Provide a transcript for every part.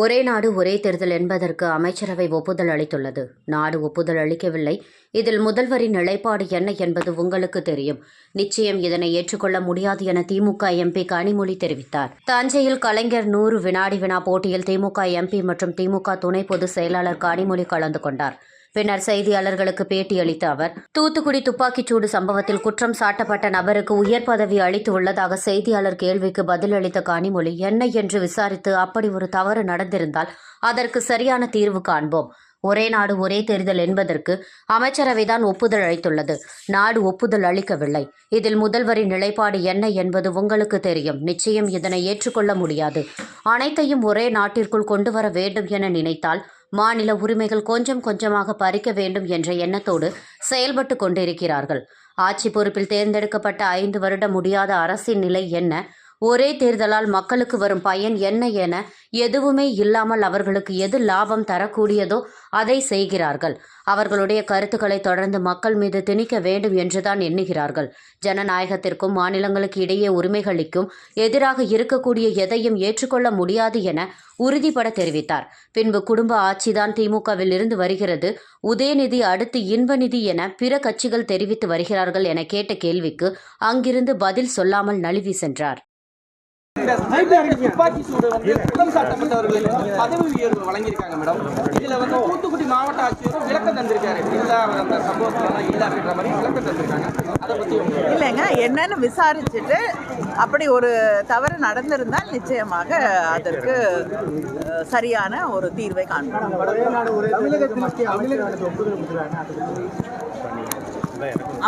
ஒரே நாடு ஒரே தேர்தல் என்பதற்கு அமைச்சரவை ஒப்புதல் அளித்துள்ளது. நாடு ஒப்புதல் அளிக்கவில்லை. இதில் முதல்வரின் நிலைப்பாடு என்ன என்பது உங்களுக்கு தெரியும். நிச்சயம் இதனை ஏற்றுக்கொள்ள முடியாது என திமுக எம்பி கனிமொழி தெரிவித்தார். தஞ்சையில் கலைஞர் 100 வினாடி வினா போட்டியில் திமுக எம்பி மற்றும் திமுக துணை பொதுச் செயலாளர் கனிமொழி கலந்து கொண்டார். பின்னர் செய்தியாளர்களுக்கு பேட்டியளித்த அவர், தூத்துக்குடி துப்பாக்கிச்சூடு சம்பவத்தில் குற்றம் சாட்டப்பட்ட நபருக்கு உயர் பதவி அளித்து உள்ளதாக செய்தியாளர் கேள்விக்கு பதிலளித்த கனிமொழி, என்ன என்று விசாரித்து அப்படி ஒரு தவறு நடந்திருந்தால் அதற்கு சரியான தீர்வு காண்போம். ஒரே நாடு ஒரே தேர்தல் என்பதற்கு அமைச்சரவைதான் ஒப்புதல் அளித்துள்ளது. நாடு ஒப்புதல் அளிக்கவில்லை. இதில் முதல்வரின் நிலைப்பாடு என்ன என்பது உங்களுக்கு தெரியும். நிச்சயம் இதனை ஏற்றுக்கொள்ள முடியாது. அனைத்தையும் ஒரே நாட்டிற்குள் கொண்டு வர வேண்டும் என நினைத்தால் மாநில உரிமைகள் கொஞ்சம் கொஞ்சமாக பறிக்க வேண்டும் என்ற எண்ணத்தோடு செயல்பட்டு கொண்டிருக்கிறார்கள். ஆட்சி பொறுப்பில் தேர்ந்தெடுக்கப்பட்ட 5 வருடம் முடியாத அரசின் நிலை என்ன, ஒரே தேர்தலால் மக்களுக்கு வரும் பயன் என்ன என எதுவுமே இல்லாமல் அவர்களுக்கு எது லாபம் தரக்கூடியதோ அதை செய்கிறார்கள். அவர்களுடைய கருத்துக்களை தொடர்ந்து மக்கள் மீது திணிக்க வேண்டும் என்றுதான் எண்ணுகிறார்கள். ஜனநாயகத்திற்கும் மாநிலங்களுக்கு இடையே உரிமைகளுக்கும் எதிராக இருக்கக்கூடிய எதையும் ஏற்றுக்கொள்ள முடியாது என உறுதிபட தெரிவித்தார். பின்பு குடும்ப ஆட்சிதான் திமுகவில் இருந்து வருகிறது, உதயநிதி அடுத்து இன்பநிதி என பிற கட்சிகள் தெரிவித்து வருகிறார்கள் என கேட்ட கேள்விக்கு அங்கிருந்து பதில் சொல்லாமல் நழுவி சென்றார். துப்பாக்கி சூடு குற்றம் சாட்டப்பட்டவர்களுக்கு பதவி உயர்வு வழங்கியிருக்காங்க மேடம். இதுல தூத்துக்குடி மாவட்ட ஆட்சியரும் விளக்கம் தந்திருக்காரு. அந்த சம்பவத்துல இல்ல அப்படின்ற மாதிரி விளக்கம் தந்திருக்காங்க. அதை பத்தி இல்லைங்க, என்னன்னு விசாரிச்சுட்டு அப்படி ஒரு தவறு நடந்திருந்தால் நிச்சயமாக அதற்கு சரியான ஒரு தீர்வை காண்போம்.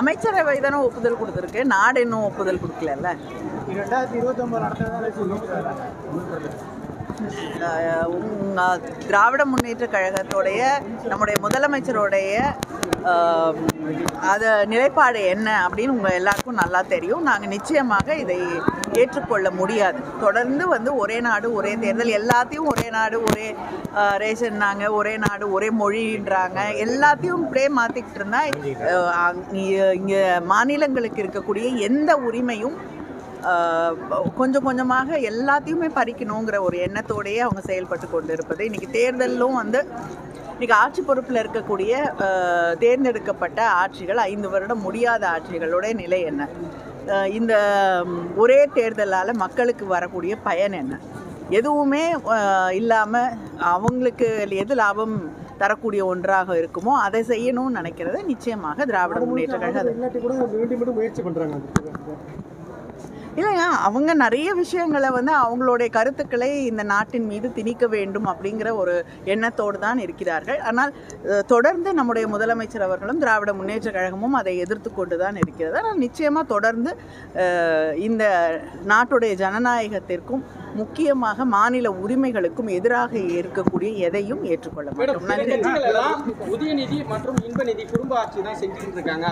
அமைச்சரவை தானே ஒப்புதல் கொடுத்துருக்கு, நாடு இன்னும் ஒப்புதல் கொடுக்கல. 2019 திராவிட முன்னேற்ற கழகத்தோடைய நம்முடைய முதலமைச்சருடைய அது நிலைப்பாடு என்ன அப்படின்னு உங்கள் எல்லாருக்கும் நல்லா தெரியும். நாங்கள் நிச்சயமாக இதை ஏற்றுக்கொள்ள முடியாது. தொடர்ந்து ஒரே நாடு ஒரே தேர்தல், எல்லாத்தையும் ஒரே நாடு ஒரே ரேஷன்னாங்க, ஒரே நாடு ஒரே மொழின்றாங்க, எல்லாத்தையும் இப்படியே மாற்றிக்கிட்டு இருந்தால் இங்கே மாநிலங்களுக்கு இருக்கக்கூடிய எந்த உரிமையும் கொஞ்சம் கொஞ்சமாக எல்லாத்தையுமே பறிக்கணுங்கிற ஒரு எண்ணத்தோடையே அவங்க செயல்பட்டு கொண்டு இருப்பது. இன்றைக்கி தேர்தலும் இன்றைக்கி ஆட்சி பொறுப்பில் இருக்கக்கூடிய தேர்ந்தெடுக்கப்பட்ட ஆட்சிகள் 5 வருடம் முடியாத ஆட்சிகளுடைய நிலை என்ன, இந்த ஒரே தேர்தலால் மக்களுக்கு வரக்கூடிய பயன் என்ன, எதுவுமே இல்லாமல் அவங்களுக்கு எது லாபம் தரக்கூடிய ஒன்றாக இருக்குமோ அதை செய்யணும்னு நினைக்கிறத நிச்சயமாக திராவிட முன்னேற்ற கழகம் முயற்சி பண்ணுறாங்க. இல்லைங்க, அவங்க நிறைய விஷயங்களை அவங்களுடைய கருத்துக்களை இந்த நாட்டின் மீது திணிக்க வேண்டும் அப்படிங்கிற ஒரு எண்ணத்தோடு தான் இருக்கிறார்கள். ஆனால் தொடர்ந்து நம்முடைய முதலமைச்சர் அவர்களும் திராவிட முன்னேற்ற கழகமும் அதை எதிர்த்து கொண்டு தான் இருக்கிறது. ஆனால் நிச்சயமாக தொடர்ந்து இந்த நாட்டுடைய ஜனநாயகத்திற்கும் முக்கியமாக மாநில உரிமைகளுக்கும் எதிராக இருக்கக்கூடிய எதையும் ஏற்றுக்கொள்ள மாட்டோம். நன்றி. உதயநிதி மற்றும் இன்பநிதி குடும்ப ஆட்சி தான் செஞ்சுட்டு இருக்காங்க.